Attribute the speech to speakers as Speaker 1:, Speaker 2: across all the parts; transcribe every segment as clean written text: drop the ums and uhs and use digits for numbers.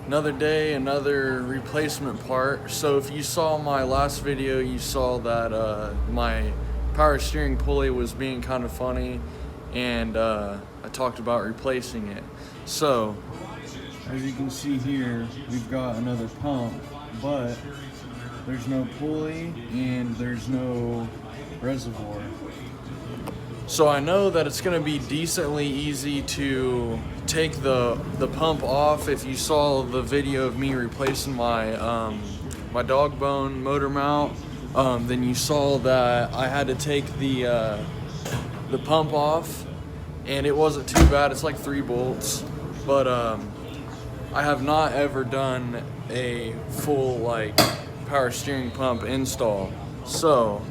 Speaker 1: Another day, another replacement part. So if you saw my last video, you saw that my power steering pulley was being kind of funny, and I talked about replacing it. So as you can see here, we've got another pump, but there's no pulley and there's no reservoir. So I know that it's gonna be decently easy to take the pump off. If you saw the video of me replacing my my dog bone motor mount, then you saw that I had to take the pump off, and it wasn't too bad. It's like 3 bolts, but I have not ever done a full like power steering pump install. So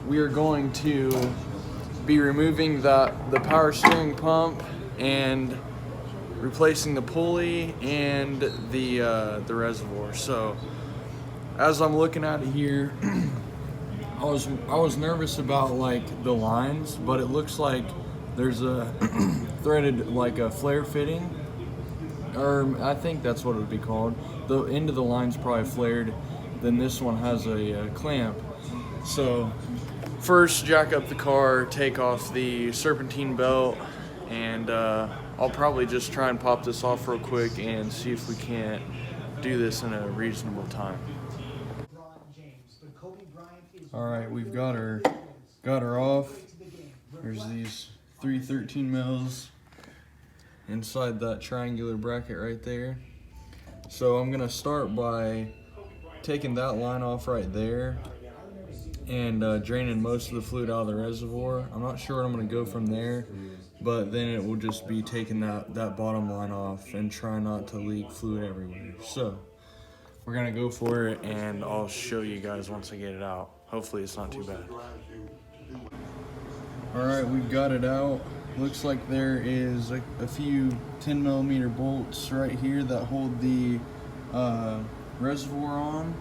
Speaker 1: we are going to be removing the power steering pump and replacing the pulley and the reservoir. So as I'm looking at it here, I was nervous about like the lines, but it looks like there's a threaded like a flare fitting, or I think that's what it would be called. The end of the line's probably flared. Then this one has a clamp. So first, jack up the car, take off the serpentine belt, and I'll probably just try and pop this off real quick and see if we can't do this in a reasonable time. All right, we've got her off. There's these 3 13 mils inside that triangular bracket right there. So I'm gonna start by taking that line off right there and draining most of the fluid out of the reservoir. I'm not sure what I'm gonna go from there, but then it will just be taking that bottom line off and try not to leak fluid everywhere. So we're gonna go for it, and I'll show you guys once I get it out. Hopefully it's not too bad. All right, we've got it out. Looks like there is a few 10mm bolts right here that hold the reservoir on.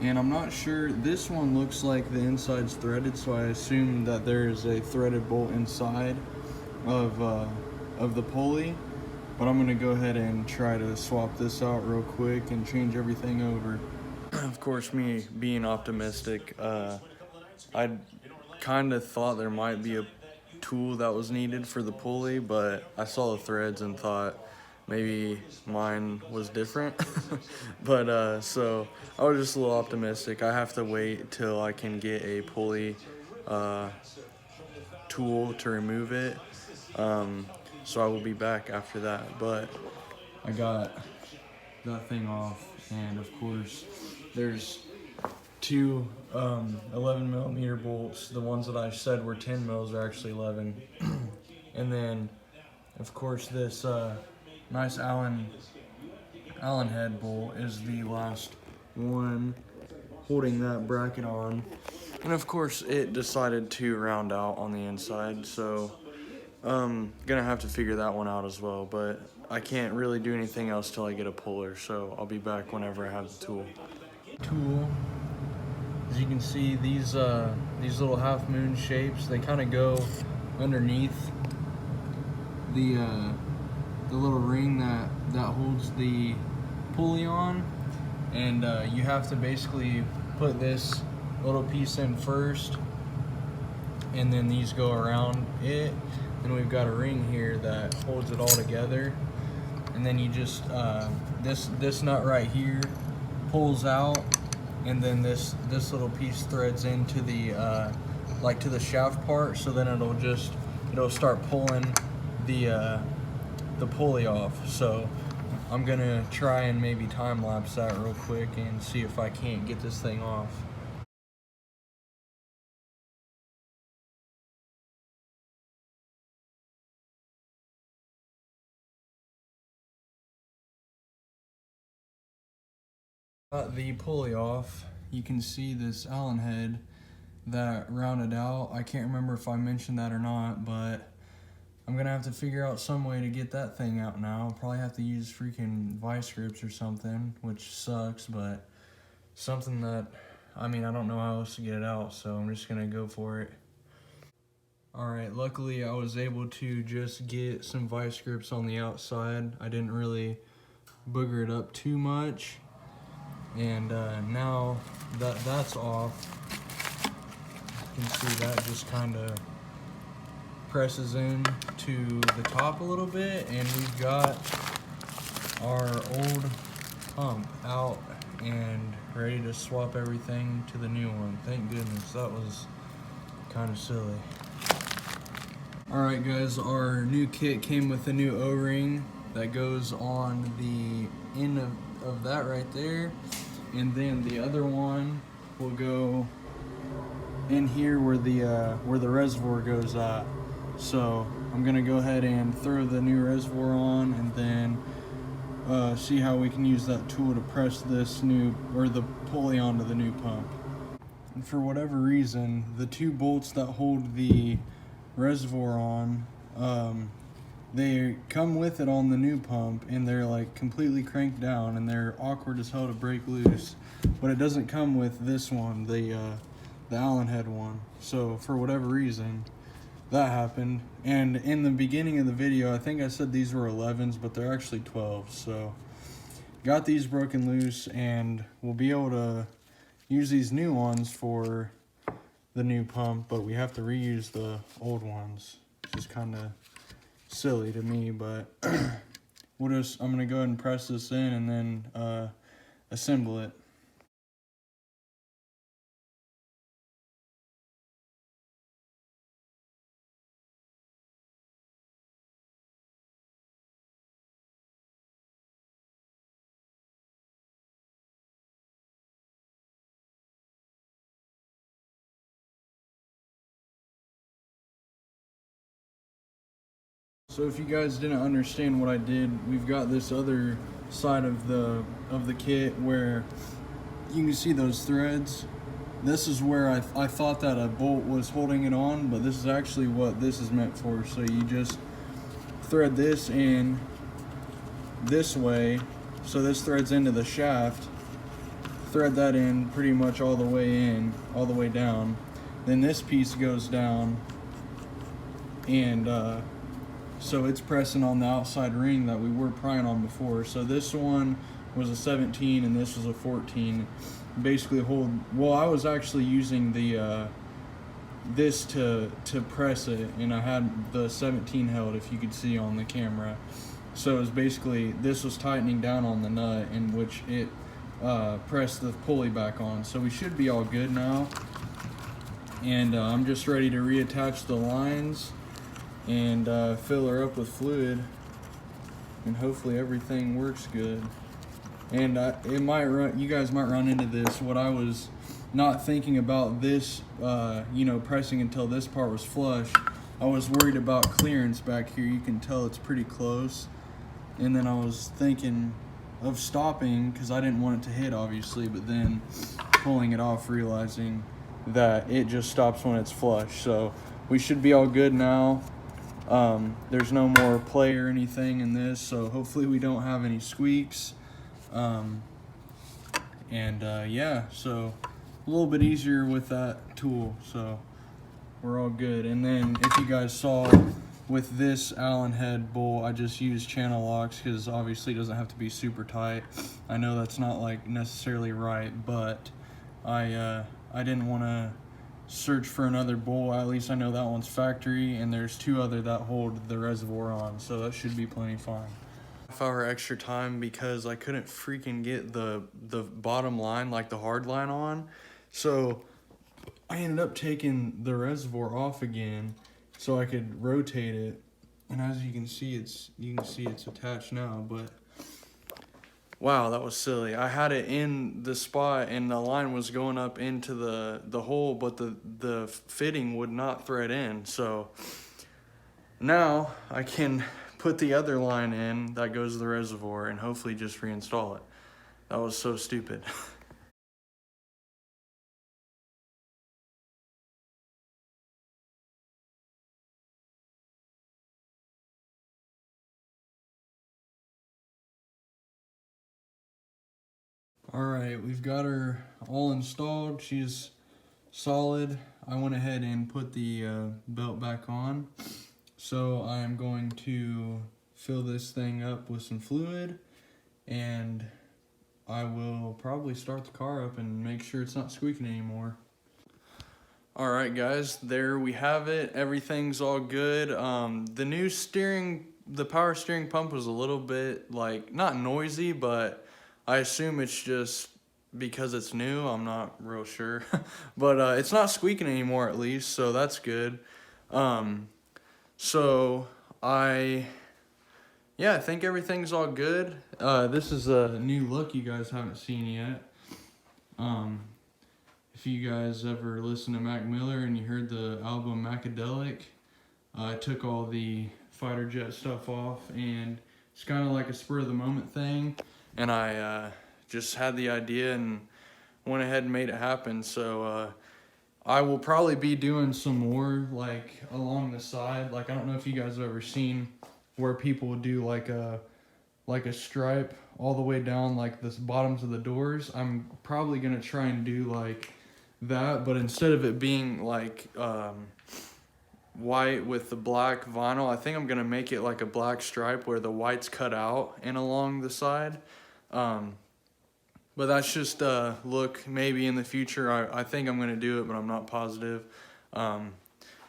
Speaker 1: And I'm not sure, this one looks like the inside's threaded, so I assume that there is a threaded bolt inside of the pulley. But I'm gonna go ahead and try to swap this out real quick and change everything over. Of course, me being optimistic, I kind of thought there might be a tool that was needed for the pulley, but I saw the threads and thought maybe mine was different. But so I was just a little optimistic. I have to wait till I can get a pulley tool to remove it. So I will be back after that. But I got that thing off, and of course there's 2 11mm bolts. The ones that I said were 10 mils are actually 11. And then of course this nice Allen head bolt is the last one holding that bracket on. And of course it decided to round out on the inside, so gonna have to figure that one out as well, but I can't really do anything else till I get a puller, so I'll be back whenever I have the tool. As you can see, these little half moon shapes, they kind of go underneath the little ring that holds the pulley on, and you have to basically put this little piece in first, and then these go around it. And we've got a ring here that holds it all together, and then you just this nut right here pulls out, and then this little piece threads into the like to the shaft part, so then it'll start pulling the pulley off. So I'm gonna try and maybe time lapse that real quick and see if I can't get this thing off. Got the pulley off. You can see this Allen head that rounded out. I can't remember if I mentioned that or not, but I'm gonna have to figure out some way to get that thing out now. I'll probably have to use freaking vice grips or something, which sucks, but something that, I mean, I don't know how else to get it out, so I'm just gonna go for it. Alright, luckily I was able to just get some vice grips on the outside. I didn't really booger it up too much. And now that that's off, you can see that just kind of presses in to the top a little bit, and we've got our old pump out and ready to swap everything to the new one. Thank goodness, that was kind of silly. Alright guys, our new kit came with a new O-ring that goes on the end of that right there, and then the other one will go in here where the reservoir goes at. So I'm gonna go ahead and throw the new reservoir on, and then see how we can use that tool to press this new, or the pulley onto the new pump. And for whatever reason, the two bolts that hold the reservoir on, they come with it on the new pump, and they're like completely cranked down, and they're awkward as hell to break loose. But it doesn't come with this one, the Allen head one. So for whatever reason, that happened. And in the beginning of the video, I think I said these were 11s, but they're actually 12s. So got these broken loose, and we'll be able to use these new ones for the new pump, but we have to reuse the old ones, which is kind of silly to me. But I'm gonna go ahead and press this in and then assemble it. So if you guys didn't understand what I did, we've got this other side of the kit where you can see those threads. This is where I thought that a bolt was holding it on, but this is actually what this is meant for. So you just thread this in this way, so this threads into the shaft. Thread that in pretty much all the way down. Then this piece goes down, and so it's pressing on the outside ring that we were prying on before. So this one was a 17 and this was a 14. Basically I was actually using the this to press it, and I had the 17 held, if you could see on the camera. So it was basically, this was tightening down on the nut, in which it pressed the pulley back on. So we should be all good now. And I'm just ready to reattach the lines and fill her up with fluid, and hopefully everything works good. And you guys might run into this, what I was not thinking about this, pressing until this part was flush. I was worried about clearance back here. You can tell it's pretty close. And then I was thinking of stopping because I didn't want it to hit, obviously, but then pulling it off, realizing that it just stops when it's flush. So we should be all good now. There's no more play or anything in this, so hopefully we don't have any squeaks. Yeah, so a little bit easier with that tool, so we're all good. And then if you guys saw with this Allen head bolt, I just used channel locks because obviously it doesn't have to be super tight. I know that's not like necessarily right, but I didn't want to search for another bolt. At least I know that one's factory, and there's two other that hold the reservoir on, so that should be plenty fine. Half-hour extra time because I couldn't freaking get the bottom line, like the hard line, on. So I ended up taking the reservoir off again so I could rotate it. And as you can see, it's attached now, but wow, that was silly. I had it in the spot and the line was going up into the hole, but the fitting would not thread in. So now I can put the other line in that goes to the reservoir and hopefully just reinstall it. That was so stupid. Alright, we've got her all installed. She's solid. I went ahead and put the belt back on. So I'm going to fill this thing up with some fluid and I will probably start the car up and make sure it's not squeaking anymore. All right, guys, there we have it. Everything's all good. The power steering pump was a little bit, like, not noisy, but I assume it's just because it's new. I'm not real sure. But it's not squeaking anymore, at least, so that's good. So I think everything's all good. This is a new look you guys haven't seen yet. If you guys ever listened to Mac Miller and you heard the album Macadelic, I took all the fighter jet stuff off, and it's kind of like a spur of the moment thing, and I just had the idea and went ahead and made it happen. So I will probably be doing some more, like, along the side. Like, I don't know if you guys have ever seen where people do like a stripe all the way down, like the bottoms of the doors. I'm probably gonna try and do like that, but instead of it being like white with the black vinyl, I think I'm gonna make it like a black stripe where the white's cut out and along the side. But that's just a look maybe in the future. I think I'm gonna do it, but I'm not positive.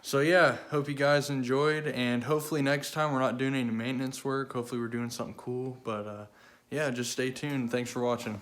Speaker 1: So yeah, hope you guys enjoyed, and hopefully next time we're not doing any maintenance work. Hopefully we're doing something cool, but yeah, just stay tuned. Thanks for watching.